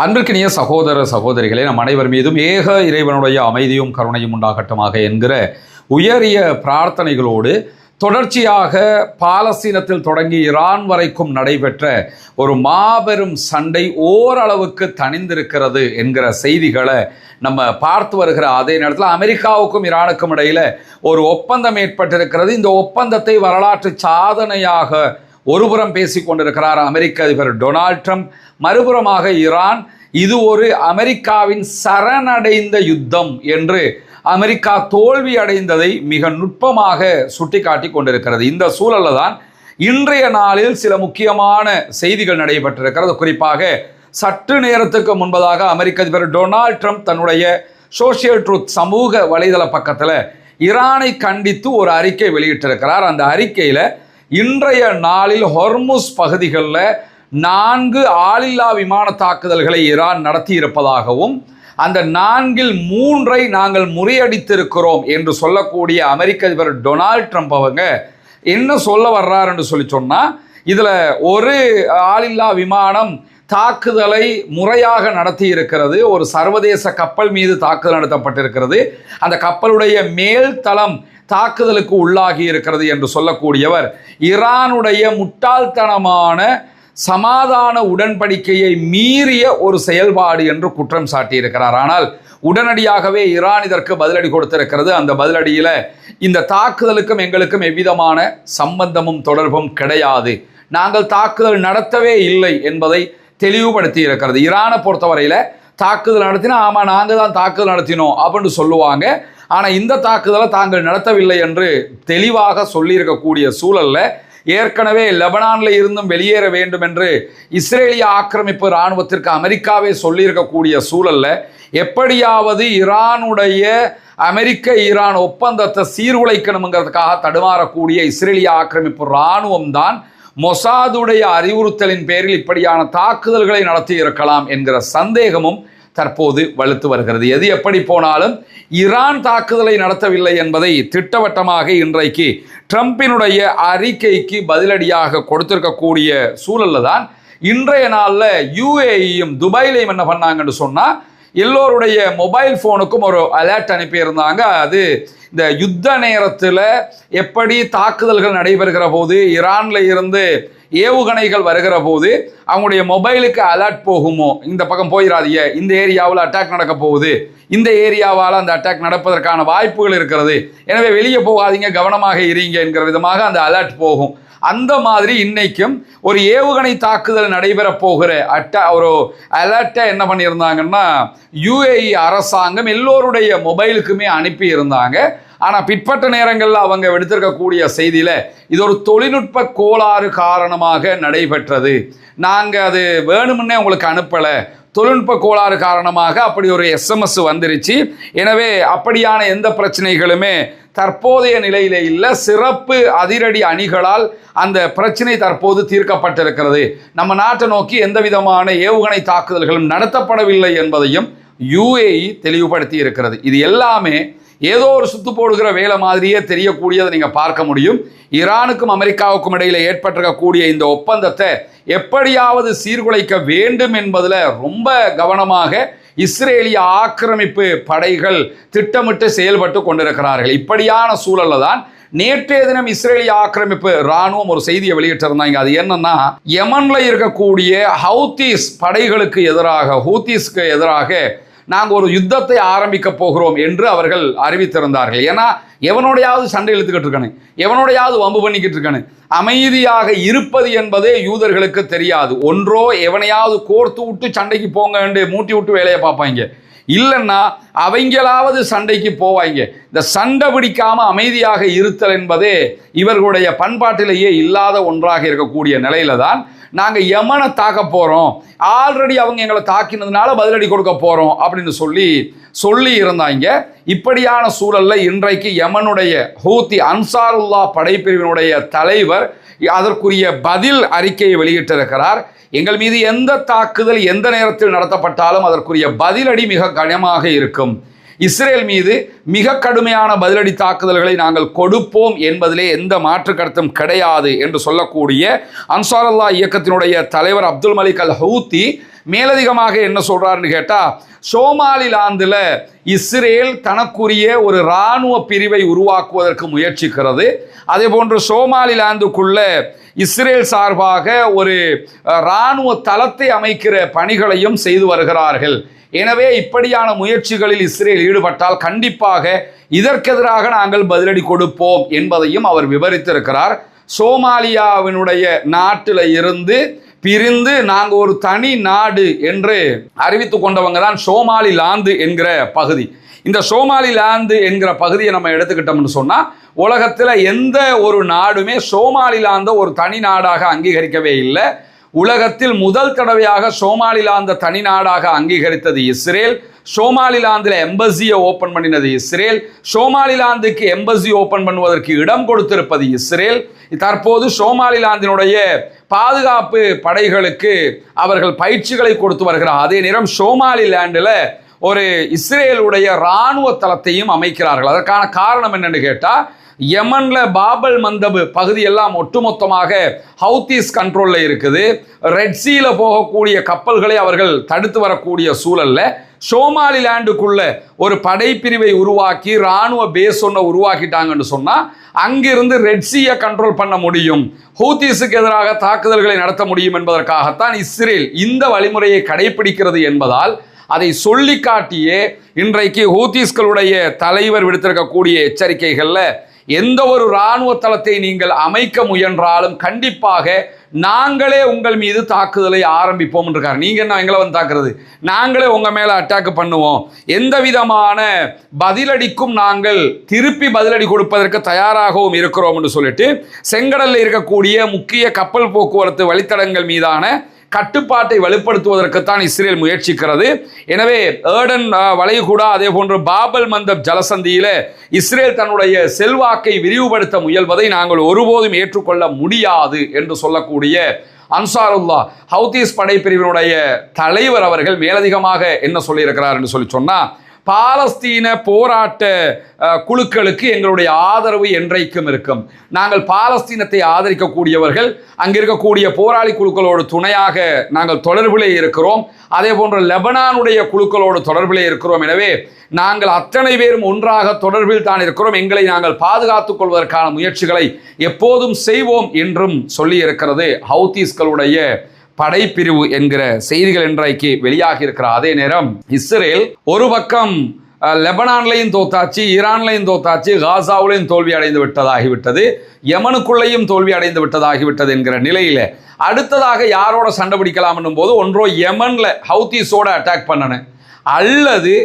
அன்பிற்கினிய சகோதர சகோதரிகளே, நம் அனைவர் மீதும் ஏக இறைவனுடைய அமைதியும் கருணையும் உண்டாகட்டுமாக என்கிற உயரிய பிரார்த்தனைகளோடு தொடர்ச்சியாக பாலஸ்தீனத்தில் தொடங்கி ஈரான் வரைக்கும் நடைபெற்ற ஒரு மாபெரும் சண்டை ஓரளவுக்கு தணிந்திருக்கிறது என்கிற செய்திகளை நம்ம பார்த்து வருகிற அதே நேரத்தில் அமெரிக்காவுக்கும் ஈரானுக்கும் இடையில் ஒரு ஒப்பந்தம் ஏற்பட்டிருக்கிறது. இந்த ஒப்பந்தத்தை வரலாற்று சாதனையாக ஒருபுறம் பேசி கொண்டிருக்கிறார் அமெரிக்க அதிபர் டொனால்ட் ட்ரம்ப், மறுபுறமாக ஈரான் இது ஒரு அமெரிக்காவின் சரணடைந்த யுத்தம் என்று அமெரிக்கா தோல்வி அடைந்ததை மிக நுட்பமாக சுட்டிக்காட்டி கொண்டிருக்கிறது. இந்த சூழலில் தான் இன்றைய நாளில் சில முக்கியமான செய்திகள் நடைபெற்றிருக்கிறது. குறிப்பாக சற்று நேரத்துக்கு முன்பதாக அமெரிக்க அதிபர் டொனால்ட் ட்ரம்ப் தன்னுடைய சோஷியல் ட்ரூத் சமூக வலைதள பக்கத்தில் ஈரானை கண்டித்து ஒரு அறிக்கை வெளியிட்டிருக்கிறார். அந்த அறிக்கையில் இன்றைய நாளில் ஹொர்முஸ் பகுதிகளில் 4 ஆளில்லா விமான தாக்குதல்களை ஈரான் நடத்தி இருப்பதாகவும் அந்த 4ல் 3ஐ நாங்கள் முறியடித்திருக்கிறோம் என்று சொல்லக்கூடிய அமெரிக்க அதிபர் டொனால்ட் ட்ரம்ப் அவங்க என்ன சொல்ல வர்றார் என்று சொன்னால், இதில் ஒரு ஆளில்லா விமானம் தாக்குதலை முறையாக நடத்தி இருக்கிறது. ஒரு சர்வதேச கப்பல் மீது தாக்குதல் நடத்தப்பட்டிருக்கிறது. அந்த கப்பலுடைய மேல் தளம் தாக்குதலுக்கு உள்ளாகி இருக்கிறது என்று சொல்லக்கூடியவர் ஈரானுடைய முட்டாள்தனமான சமாதான உடன்படிக்கையை மீறிய ஒரு செயல்பாடு என்று குற்றம் சாட்டியிருக்கிறார். ஆனால் உடனடியாகவே ஈரான் இதற்கு பதிலடி கொடுத்திருக்கிறது. அந்த பதிலடியில் இந்த தாக்குதலுக்கும் எங்களுக்கும் எவ்விதமான சம்பந்தமும் தொடர்பும் கிடையாது, நாங்கள் தாக்குதல் நடத்தவே இல்லை என்பதை தெளிவுபடுத்தி இருக்கிறது. ஈரானை பொறுத்தவரையில் தாக்குதல் நடத்தினா ஆமாம் நாங்கள் தான் தாக்குதல் நடத்தினோம் அப்படின்னு சொல்லுவாங்க. ஆனால் இந்த தாக்குதலை தாங்கள் நடத்தவில்லை என்று தெளிவாக சொல்லியிருக்கக்கூடிய சூழலில் ஏற்கனவே லெபனானில் இருந்தும் வெளியேற வேண்டும் என்று இஸ்ரேலிய ஆக்கிரமிப்பு இராணுவத்திற்கு அமெரிக்காவே சொல்லியிருக்கக்கூடிய சூழலில் எப்படியாவது ஈரானுடைய அமெரிக்க ஈரான் ஒப்பந்தத்தை சீர்குலைக்கணுங்கிறதுக்காக தடுமாறக்கூடிய இஸ்ரேலிய ஆக்கிரமிப்பு இராணுவம் தான் மொசாதுடைய அறிவுறுத்தலின் பேரில் இப்படியான தாக்குதல்களை நடத்தி இருக்கலாம் என்கிற சந்தேகமும் தற்போது வலுத்து வருகிறது. எது எப்படி போனாலும் ஈரான் தாக்குதலை நடத்தவில்லை என்பதை திட்டவட்டமாக இன்றைக்கு ட்ரம்பினுடைய அறிக்கைக்கு பதிலடியாக கொடுத்திருக்கக்கூடிய சூழலில் தான் இன்றைய நாளில் யுஏஇயும் துபாயிலையும் என்ன பண்ணாங்கன்னு சொன்னால், எல்லோருடைய மொபைல் ஃபோனுக்கும் ஒரு அலர்ட் அனுப்பியிருந்தாங்க. அது இந்த யுத்த நேரத்தில் எப்படி தாக்குதல்கள் நடைபெறுகிற போது, ஈரானில் இருந்து ஏவுகணைகள் வருகிற போது அவங்களுடைய மொபைலுக்கு அலர்ட் போகுமோ, இந்த பக்கம் போயிடாதீங்க, இந்த ஏரியாவில் அட்டாக் நடக்க போகுது, இந்த ஏரியாவால் அந்த அட்டாக் நடப்பதற்கான வாய்ப்புகள் இருக்கிறது, எனவே வெளியே போகாதீங்க, கவனமாக இருங்க என்கிற விதமாக அந்த அலர்ட் போகும். அந்த மாதிரி இன்னைக்கும் ஒரு ஏவுகணை தாக்குதல் நடைபெற போகிற ஒரு அலர்ட்டை என்ன பண்ணியிருந்தாங்கன்னா யுஏஇ அரசாங்கம் எல்லோருடைய மொபைலுக்குமே அனுப்பி இருந்தாங்க. ஆனால் பிற்பட்ட நேரங்களில் அவங்க எடுத்திருக்கக்கூடிய செய்தியில் இது ஒரு தொழில்நுட்ப கோளாறு காரணமாக நடைபெற்றது, நாங்கள் அது வேணுமுன்னே உங்களுக்கு அனுப்பலை, தொழில்நுட்ப கோளாறு காரணமாக அப்படி ஒரு எஸ்எம்எஸ் வந்துருச்சு, எனவே அப்படியான எந்த பிரச்சனைகளுமே தற்போதைய நிலையிலே இல்லை, சிறப்பு அதிரடி அணிகளால் அந்த பிரச்சனை தற்போது தீர்க்கப்பட்டிருக்கிறது, நம்ம நாட்டை நோக்கி எந்த விதமான ஏவுகணை தாக்குதல்களும் நடத்தப்படவில்லை என்பதையும் யுஏஇ தெளிவுபடுத்தி இருக்கிறது. இது எல்லாமே ஏதோ ஒரு சுத்து போடுகிற வேலை மாதிரியே தெரியக்கூடியதை நீங்கள் பார்க்க முடியும். ஈரானுக்கும் அமெரிக்காவுக்கும் இடையில் ஏற்பட்டிருக்கக்கூடிய இந்த ஒப்பந்தத்தை எப்படியாவது சீர்குலைக்க வேண்டும் என்பதில் ரொம்ப கவனமாக இஸ்ரேலிய ஆக்கிரமிப்பு படைகள் திட்டமிட்டு செயல்பட்டு கொண்டிருக்கிறார்கள். இப்படியான சூழலில் தான் நேற்றைய தினம் இஸ்ரேலிய ஆக்கிரமிப்பு இராணுவம் ஒரு செய்தியை வெளியிட்டிருந்தாங்க. அது என்னன்னா, யமன்ல இருக்கக்கூடிய ஹவுத்தீஸ் படைகளுக்கு எதிராக, ஹூத்தீஸ்க்கு எதிராக நாங்கள் ஒரு யுத்தத்தை ஆரம்பிக்க போகிறோம் என்று அவர்கள் அறிவித்திருந்தார்கள். ஏன்னா எவனோடையாவது சண்டை இழுத்துக்கிட்டு இருக்கானு, எவனோடையாவது வம்பு பண்ணிக்கிட்டு இருக்கானு, அமைதியாக இருப்பது என்பதே யூதர்களுக்கு தெரியாது. ஒன்றோ எவனையாவது கோர்த்து விட்டு சண்டைக்கு போங்க மூட்டி விட்டு வேலையை பார்ப்பாங்க, இல்லைன்னா அவங்களாவது சண்டைக்கு போவாங்க. இந்த சண்டை பிடிக்காமல் அமைதியாக இருத்தல் என்பதே இவர்களுடைய பண்பாட்டிலேயே இல்லாத ஒன்றாக இருக்கக்கூடிய நிலையில தான் நாங்கள் யமனை தாக்க போகிறோம், ஆல்ரெடி அவங்க எங்களை தாக்கினதுனால பதிலடி கொடுக்க போகிறோம் அப்படின்னு சொல்லி இருந்தாங்க. இப்படியான சூழலில் இன்றைக்கு யமனுடைய ஹூத்தி அன்சாருல்லா படைப்பிரிவினுடைய தலைவர் அதற்குரிய பதில் அறிக்கையை வெளியிட்டிருக்கிறார். எங்கள் மீது எந்த தாக்குதல் எந்த நேரத்தில் நடத்தப்பட்டாலும் அதற்குரிய பதிலடி மிக கனமாக இருக்கும், இஸ்ரேல் மீது மிக கடுமையான பதிலடி தாக்குதல்களை நாங்கள் கொடுப்போம் என்பதிலே எந்த மாற்று கருத்தும் கிடையாது என்று சொல்லக்கூடிய அன்சாருல்லா இயக்கத்தினுடைய தலைவர் அப்துல் மலிக் அல் ஹூத்தி மேலதிகமாக என்ன சொல்றாருன்னு கேட்டா, சோமாலிலாந்துல இஸ்ரேல் தனக்குரிய ஒரு இராணுவ பிரிவை உருவாக்குவதற்கு முயற்சிக்கிறது. அதே போன்று சோமாலிலாந்துக்குள்ள இஸ்ரேல் சார்பாக ஒரு இராணுவ தளத்தை அமைக்கிற பணிகளையும் செய்து வருகிறார்கள். எனவே இப்படியான முயற்சிகளில் இஸ்ரேல் ஈடுபட்டால் கண்டிப்பாக இதற்கெதிராக நாங்கள் பதிலடி கொடுப்போம் என்பதையும் அவர் விவரித்திருக்கிறார். சோமாலியாவினுடைய நாட்டில் இருந்து பிரிந்து நாங்கள் ஒரு தனி நாடு என்று அறிவித்து கொண்டவங்க தான் சோமாலிலாந்து என்கிற பகுதி. இந்த சோமாலிலாந்து என்கிற பகுதியை நம்ம எடுத்துக்கிட்டோம்னு சொன்னால், உலகத்தில் எந்த ஒரு நாடுமே சோமாலிலாந்தை ஒரு தனி நாடாக அங்கீகரிக்கவே இல்லை. உலகத்தில் முதல் தடவையாக சோமாலிலாந்தை தனி நாடாக அங்கீகரித்தது இஸ்ரேல். சோமாலிலாந்தில் எம்பசியை ஓப்பன் பண்ணினது இஸ்ரேல். சோமாலிலாந்துக்கு எம்பசி ஓப்பன் பண்ணுவதற்கு இடம் கொடுத்திருப்பது இஸ்ரேல். தற்போது சோமாலிலாந்தினுடைய பாதுகாப்பு படைகளுக்கு அவர்கள் பயிற்சிகளை கொடுத்து வருகிறார். அதே நேரம் சோமாலிலாண்டில் ஒரு இஸ்ரேலுடைய இராணுவ தளத்தையும் அமைக்கிறார்கள். அதற்கான காரணம் என்னன்னு கேட்டால், யமன்ல பாபல் மந்தபு பகுதியெல்லாம் ஒட்டுமொத்தமாக ஹவுத்தீஸ் கண்ட்ரோலில் இருக்குது. ரெட் சீல போகக்கூடிய கப்பல்களை அவர்கள் தடுத்து வரக்கூடிய சூழல்ல சோமாலிலாண்டுக்குள்ள ஒரு படைப்பிரிவை உருவாக்கி இராணுவ பேஸ் ஒன்றை உருவாக்கிட்டாங்கன்னு சொன்னால் அங்கிருந்து ரெட் சீயை கண்ட்ரோல் பண்ண முடியும், ஹூத்தீஸுக்கு எதிராக தாக்குதல்களை நடத்த முடியும் என்பதற்காகத்தான் இஸ்ரேல் இந்த வழிமுறையை கடைபிடிக்கிறது என்பதால் அதை சொல்லி காட்டியே இன்றைக்கு ஹூத்தீஸ்களுடைய தலைவர் விடுத்திருக்கக்கூடிய எச்சரிக்கைகளில் எந்த ஒரு இராணுவ தளத்தை நீங்கள் அமைக்க முயன்றாலும் கண்டிப்பாக நாங்களே உங்கள் மீது தாக்குதலை ஆரம்பிப்போம் இருக்கார். நீங்க என்ன எங்களை வந்து தாக்குறது, நாங்களே உங்க மேல அட்டாக் பண்ணுவோம், எந்த விதமான பதிலடிக்கும் நாங்கள் திருப்பி பதிலடி கொடுப்பதற்கு தயாராகவும் இருக்கிறோம் என்று சொல்லிட்டு செங்கடலில் இருக்கக்கூடிய முக்கிய கப்பல் போக்குவரத்து வழித்தடங்கள் மீதான கட்டுப்பாட்டை வலுப்படுத்துவதற்குத்தான் இஸ்ரேல் முயற்சிக்கிறது. எனவே ஏர்டன் வளைகுடா அதே போன்று பாபல் மந்தப் ஜலசந்தியில இஸ்ரேல் தன்னுடைய செல்வாக்கை விரிவுபடுத்த முயல்வதை நாங்கள் ஒருபோதும் ஏற்றுக்கொள்ள முடியாது என்று சொல்லக்கூடிய அன்சாருல்லா ஹவுத்தீஸ் படைப்பிரிவினுடைய தலைவர் அவர்கள் மேலதிகமாக என்ன சொல்லியிருக்கிறார் என்று சொன்னா, பாலஸ்தீன போராட்ட குழுக்களுக்கு எங்களுடைய ஆதரவு என்றைக்கும் இருக்கும். நாங்கள் பாலஸ்தீனத்தை ஆதரிக்கக்கூடியவர்கள், அங்கே இருக்கக்கூடிய போராளி குழுக்களோடு துணையாக நாங்கள் தொடர்பிலே இருக்கிறோம். அதே போன்று லெபனானுடைய குழுக்களோடு தொடர்பிலே இருக்கிறோம். எனவே நாங்கள் அத்தனை பேரும் ஒன்றாக தொடர்பில் தான் இருக்கிறோம். எங்களை நாங்கள் பாதுகாத்துக் கொள்வதற்கான முயற்சிகளை எப்போதும் செய்வோம் என்றும் சொல்லி இருக்கிறது ஹவுத்தீஸ்களுடைய படைப்பிரிவு என்கிற செய்திகள் இன்றைக்கு வெளியாகி இருக்கிற அதே நேரம் இஸ்ரேல் ஒரு பக்கம் லெபனான்லையும் தோத்தாச்சு, ஈரான்லையும் தோத்தாச்சு, காசாவிலையும் தோல்வி அடைந்து விட்டதாகிவிட்டது, யமனுக்குள்ளேயும் தோல்வி அடைந்து விட்டதாகிவிட்டது என்கிற நிலையில அடுத்ததாக யாரோட சண்டை பிடிக்கலாம் என்னும் போது ஒன்றோ யமன்ல ஹவுத்தீஸோட அட்டாக் பண்ணணும், அல்லது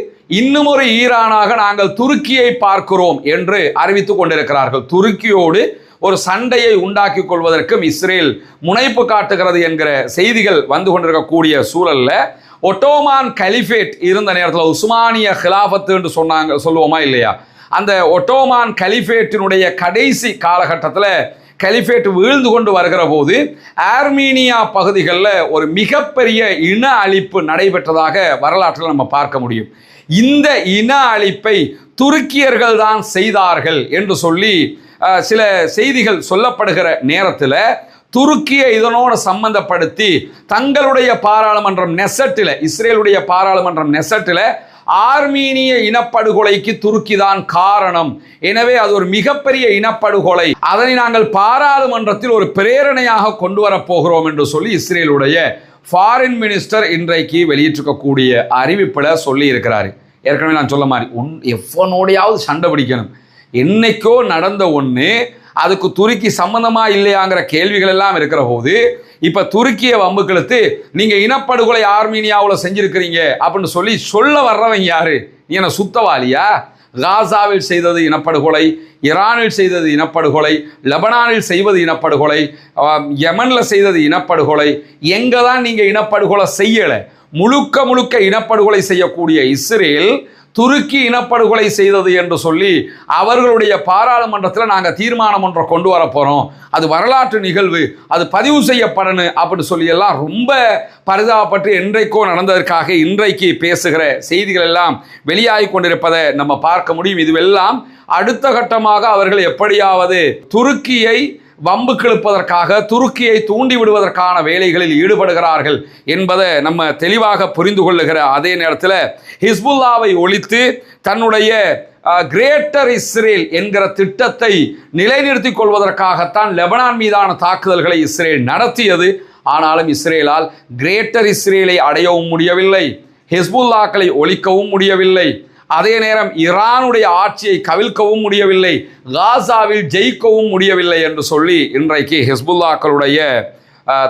இன்னும் ஒரு ஈரானாக நாங்கள் துருக்கியை பார்க்கிறோம் என்று அறிவித்துக் கொண்டிருக்கிறார்கள். துருக்கியோடு ஒரு சண்டையை உண்டாக்கி கொள்வதற்கும் இஸ்ரேல் முனைப்பு காட்டுகிறது என்கிற செய்திகள் வந்து கொண்டிருக்கக்கூடிய சூழல்ல ஒட்டோமான் கலிஃபேட் இருந்த நேரத்தில் உஸ்மானிய ஹிலாஃபத்து என்று சொல்லுவோமா இல்லையா, அந்த ஒட்டோமான் கலிஃபேட்டினுடைய கடைசி காலகட்டத்தில் கலிஃபேட் வீழ்ந்து கொண்டு வருகிற போது ஆர்மீனியா பகுதிகளில் ஒரு மிகப்பெரிய இன அழிப்பு நடைபெற்றதாக வரலாற்றில் நம்ம பார்க்க முடியும். இந்த இன அழிப்பை துருக்கியர்கள் தான் செய்தார்கள் என்று சொல்லி சில செய்திகள் சொல்லப்படுகிற நேரத்தில் துருக்கியை இதனோடு சம்பந்தப்படுத்தி தங்களுடைய பாராளுமன்றம் நெசட்டில், இஸ்ரேலுடைய பாராளுமன்றம் நெசட்டில் ஆர்மீனிய இனப்படுகொலைக்கு துருக்கி தான் காரணம், எனவே அது ஒரு மிகப்பெரிய இனப்படுகொலை, அதனை நாங்கள் பாராளுமன்றத்தில் ஒரு பிரேரணையாக கொண்டு வரப்போகிறோம் என்று சொல்லி இஸ்ரேலுடைய ஃபாரின் மினிஸ்டர் இன்றைக்கு வெளியிட்டிருக்கக்கூடிய அறிவிப்பில் சொல்லி இருக்கிறாரு. ஏற்கனவே நான் சொல்ல மாதிரி எவ்வளோடையாவது சண்டை பிடிக்கணும், என்னைக்கோ நடந்த ஒன்று அதுக்கு துருக்கி சம்பந்தமா இல்லையாங்கிற கேள்விகள் எல்லாம் இருக்கிற போது இப்ப துருக்கிய வம்புக்களுத்து நீங்க இனப்படுகொலை ஆர்மீனியாவில் செஞ்சிருக்கிறீங்க அப்படின்னு சொல்ல வர்றவங்க யாரு? நீ என்ன சுத்தவாளியா? காசாவில் செய்தது இனப்படுகொலை, ஈரானில் செய்தது இனப்படுகொலை, லெபனானில் செய்வது இனப்படுகொலை, யமனில் செய்தது இனப்படுகொலை. எங்கே தான் நீங்கள் இனப்படுகொலை செய்யலை? முழுக்க இனப்படுகொலை செய்யக்கூடிய இஸ்ரேல் துருக்கி இனப்படுகொலை செய்தது என்று சொல்லி அவர்களுடைய பாராளுமன்றத்தில் நாங்கள் தீர்மானம் ஒன்றை கொண்டு வர போகிறோம், அது வரலாற்று நிகழ்வு, அது பதிவு செய்யப்படணும் அப்படின்னு சொல்லி எல்லாம் ரொம்ப பரிதாபப்பட்டு என்றைக்கோ நடந்ததற்காக இன்றைக்கு பேசுகிற செய்திகள் எல்லாம் வெளியாகி கொண்டிருப்பதை நம்ம பார்க்க முடியும். இதுவெல்லாம் அடுத்த கட்டமாக அவர்கள் எப்படியாவது துருக்கியை வம்பு கிழப்பதற்காக, துருக்கியை தூண்டி விடுவதற்கான வேலைகளில் ஈடுபடுகிறார்கள் என்பதை நம்ம தெளிவாக புரிந்து கொள்ளுகிற அதே நேரத்தில் ஹிஸ்புல்லாவை ஒழித்து தன்னுடைய கிரேட்டர் இஸ்ரேல் என்கிற திட்டத்தை நிலைநிறுத்திக் கொள்வதற்காகத்தான் லெபனான் மீதான தாக்குதல்களை இஸ்ரேல் நடத்தியது. ஆனாலும் இஸ்ரேலால் கிரேட்டர் இஸ்ரேலை அடையவும் முடியவில்லை, ஹிஸ்புல்லாக்களை ஒழிக்கவும் முடியவில்லை, அதே நேரம் ஈரானுடைய ஆட்சியை கவிழ்க்கவும் முடியவில்லை, காசாவில் ஜெயிக்கவும் முடியவில்லை என்று சொல்லி இன்றைக்கு ஹிஸ்புல்லாக்களுடைய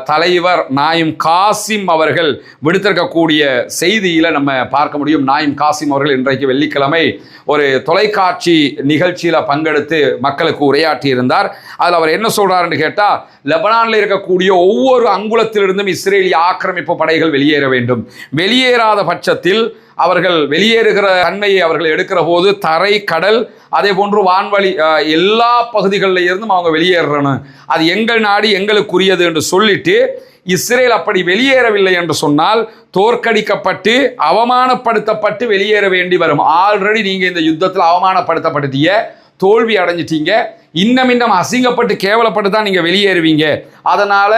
தலைவர் நாயிம் காசிம் அவர்கள் விடுத்திருக்கக்கூடிய செய்தியில் நம்ம பார்க்க முடியும். நாயிம் காசிம் அவர்கள் இன்றைக்கு வெள்ளிக்கிழமை ஒரு தொலைக்காட்சி நிகழ்ச்சியில் பங்கெடுத்து மக்களுக்கு உரையாற்றியிருந்தார். அதில் அவர் என்ன சொல்கிறாருன்னு கேட்டால், லெபனானில் இருக்கக்கூடிய ஒவ்வொரு அங்குலத்திலிருந்தும் இஸ்ரேலிய ஆக்கிரமிப்பு படைகள் வெளியேற வேண்டும். வெளியேறாத பட்சத்தில் அவர்கள் வெளியேறுகிற தன்மையை அவர்கள் எடுக்கிற போது தரை, கடல், அதே போன்று வான்வழி எல்லா பகுதிகளில் இருந்தும் அவங்க வெளியேறணும். அது எங்கள் நாடு, எங்களுக்குரியது என்று சொல்லிட்டு இஸ்ரேல் அப்படி வெளியேறவில்லை என்று சொன்னால் தோற்கடிக்கப்பட்டு அவமானப்படுத்தப்பட்டு வெளியேற வேண்டி வரும். ஆல்ரெடி நீங்கள் இந்த யுத்தத்தில் அவமானப்படுத்தப்பட்டீங்க, தோல்வி அடைஞ்சிட்டீங்க, இன்னும் அசிங்கப்பட்டு கேவலப்பட்டு தான் நீங்கள் வெளியேறுவீங்க. அதனால்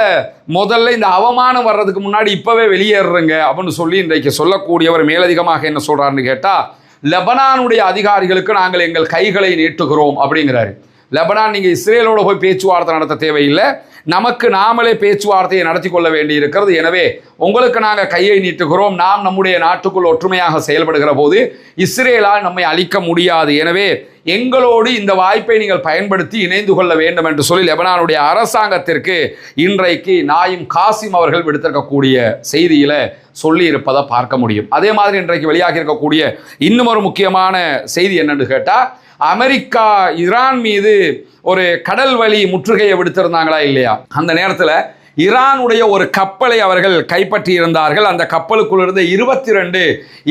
முதல்ல இந்த அவமானம் வர்றதுக்கு முன்னாடி இப்போவே வெளியேறுறங்க அப்படின்னு சொல்லி இன்றைக்கு சொல்லக்கூடியவர் மேலதிகமாக என்ன சொல்கிறாருன்னு கேட்டால், லெபனானுடைய அதிகாரிகளுக்கு நாங்கள் எங்கள் கைகளை நீட்டுகிறோம் அப்படிங்கிறாரு. லெபனான் நீங்கள் இஸ்ரேலோட போய் பேச்சுவார்த்தை நடத்த தேவையில்லை, நமக்கு நாமளே பேச்சுவார்த்தையை நடத்தி கொள்ள வேண்டி இருக்கிறது. எனவே உங்களுக்கு நாங்கள் கையை நீட்டுகிறோம். நாம் நம்முடைய நாட்டுக்குள் ஒற்றுமையாக செயல்படுகிற போது இஸ்ரேலால் நம்மை அழிக்க முடியாது. எனவே எங்களோடு இந்த வாய்ப்பை நீங்கள் பயன்படுத்தி இணைந்து கொள்ள வேண்டும் என்று சொல்லி லெபனானுடைய அரசாங்கத்திற்கு இன்றைக்கு நாயிம் காசிம் அவர்கள் விடுத்திருக்கக்கூடிய செய்தியில் சொல்லி இருப்பதை பார்க்க முடியும். அதே மாதிரி இன்றைக்கு வெளியாகி இருக்கக்கூடிய இன்னும் ஒரு முக்கியமான செய்தி என்னன்னு கேட்டால், அமெரிக்கா ஈரான் மீது ஒரு கடல் வழி முற்றுகையை விடுத்திருந்தாங்களா இல்லையா? அந்த நேரத்தில் ஈரானுடைய ஒரு கப்பலை அவர்கள் கைப்பற்றி இருந்தார்கள். அந்த கப்பலுக்குள் இருந்த 22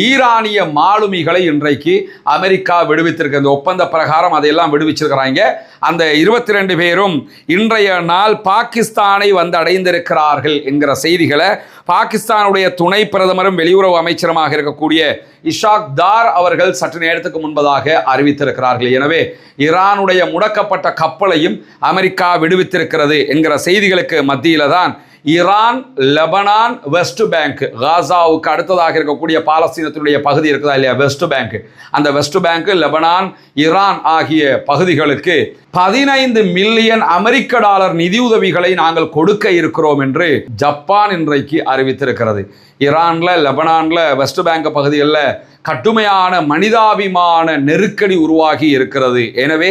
ஈரானிய மாலுமிகளை இன்றைக்கு அமெரிக்கா விடுவித்திருக்கு. அந்த ஒப்பந்த பிரகாரம் அதையெல்லாம் விடுவிச்சிருக்கிறாங்க. அந்த 22 பேரும் இன்றைய நாள் பாகிஸ்தானை வந்து அடைந்திருக்கிறார்கள் என்கிற செய்திகளை பாகிஸ்தானுடைய துணை பிரதமரும் வெளியுறவு அமைச்சருமாக இருக்கக்கூடிய இஷாக் தார் அவர்கள் சற்று நேரத்துக்கு முன்பதாக அறிவித்திருக்கிறார்கள். எனவே ஈரானுடைய முடக்கப்பட்ட கப்பலையும் அமெரிக்கா விடுவித்திருக்கிறது என்கிற செய்திகளுக்கு மத்தியில தான் ஈரான், லெபனான், வெஸ்ட் பேங்க், காசாவுக்கு அடுத்ததாக இருக்கக்கூடிய பாலஸ்தீனத்தினுடைய பகுதி இருக்குதா இல்லையா, வெஸ்ட் பேங்க், அந்த வெஸ்ட் பேங்க், லெபனான், ஈரான் ஆகிய பகுதிகளுக்கு 15 மில்லியன் அமெரிக்க டாலர் நிதியுதவிகளை நாங்கள் கொடுக்க இருக்கிறோம் என்று ஜப்பான் இன்றைக்கு அறிவித்திருக்கிறது. ஈரான்ல, லெபனான்ல, வெஸ்ட் பேங்க் பகுதிகளில் கடுமையான மனிதாபிமான நெருக்கடி உருவாகி இருக்கிறது. எனவே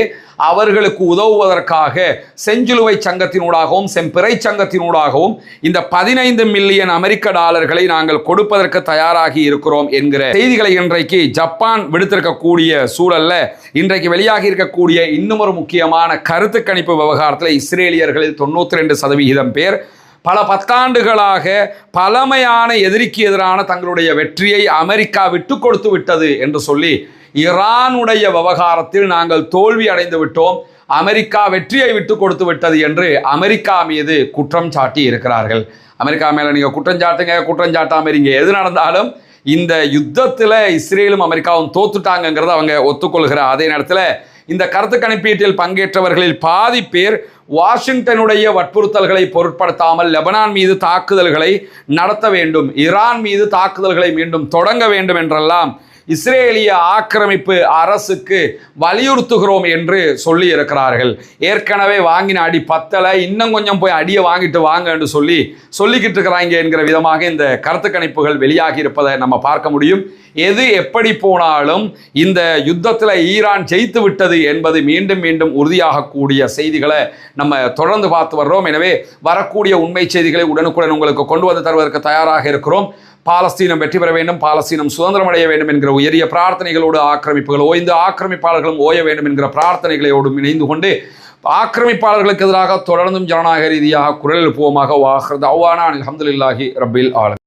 அவர்களுக்கு உதவுவதற்காக செஞ்சிலுவை சங்கத்தினூடாகவும் செம்பிறை சங்கத்தினூடாகவும் இந்த 15 மில்லியன் அமெரிக்க டாலர்களை நாங்கள் கொடுப்பதற்கு தயாராகி இருக்கிறோம் என்கிற செய்திகளை இன்றைக்கு ஜப்பான் விடுத்திருக்கக்கூடிய சூழல்ல இன்றைக்கு வெளியாகி இருக்கக்கூடிய இன்னும் ஒரு முக்கியமான கருத்து கணிப்பு விவகாரத்தில் இஸ்ரேலியர்களில் 92% பேர் பல பத்தாண்டுகளாக பழமையான எதிரிக்கு எதிரான தங்களுடைய வெற்றியை அமெரிக்கா விட்டு கொடுத்து விட்டது என்று சொல்லி ஈரானுடைய விவகாரத்தில் நாங்கள் தோல்வி அடைந்து விட்டோம், அமெரிக்கா வெற்றியை விட்டு கொடுத்து விட்டது என்று அமெரிக்கா மீது குற்றம் சாட்டி இருக்கிறார்கள். அமெரிக்கா மேலே நீங்கள் குற்றம் சாட்டுங்க, குற்றம் சாட்டாமல் இருங்க, எது நடந்தாலும் இந்த யுத்தத்தில் இஸ்ரேலும் அமெரிக்காவும் தோத்துட்டாங்கிறத அவங்க ஒத்துக்கொள்கிற அதே நேரத்தில் இந்த கருத்து கணிப்பீட்டில் பங்கேற்றவர்களில் பாதி பேர் வாஷிங்டனுடைய வற்புறுத்தல்களை பொருட்படுத்தாமல் லெபனான் மீது தாக்குதல்களை நடத்த வேண்டும், ஈரான் மீது தாக்குதல்களை மீண்டும் தொடங்க வேண்டும் என்றெல்லாம் இஸ்ரேலிய ஆக்கிரமிப்பு அரசுக்கு வலியுறுத்துகிறோம் என்று சொல்லி இருக்கிறார்கள். ஏற்கனவே வாங்கின அடி பத்தலை, இன்னும் கொஞ்சம் போய் அடியை வாங்கிட்டு வாங்க என்று சொல்லிக்கிட்டு இருக்கிறாங்க என்கிற விதமாக இந்த கருத்து கணிப்புகள் வெளியாகி இருப்பதை நம்ம பார்க்க முடியும். எது எப்படி போனாலும் இந்த யுத்தத்தில் ஈரான் ஜெயித்து விட்டது என்பது மீண்டும் மீண்டும் உறுதியாகக்கூடிய செய்திகளை நம்ம தொடர்ந்து பார்த்து வர்றோம். எனவே வரக்கூடிய உண்மை செய்திகளை உடனுக்குடன் உங்களுக்கு கொண்டு வந்து தருவதற்கு தயாராக இருக்கிறோம். பாலஸ்தீனம் வெற்றி பெற வேண்டும், பாலஸ்தீனம் சுதந்திரம் அடைய வேண்டும் என்கிற உயரிய பிரார்த்தனைகளோடு ஆக்கிரமிப்புகள் ஓய்ந்து ஆக்கிரமிப்பாளர்களும் ஓய வேண்டும் என்கிற பிரார்த்தனைகளோடு இணைந்து கொண்டு ஆக்கிரமிப்பாளர்களுக்கு எதிராக தொடர்ந்தும் ஜனநாயக ரீதியாக குரல் எழுப்புவோமாக. வாஹ்ரத் அவ்வானா அல்ஹம்துலில்லாஹி ரப்பில் ஆலமீன்.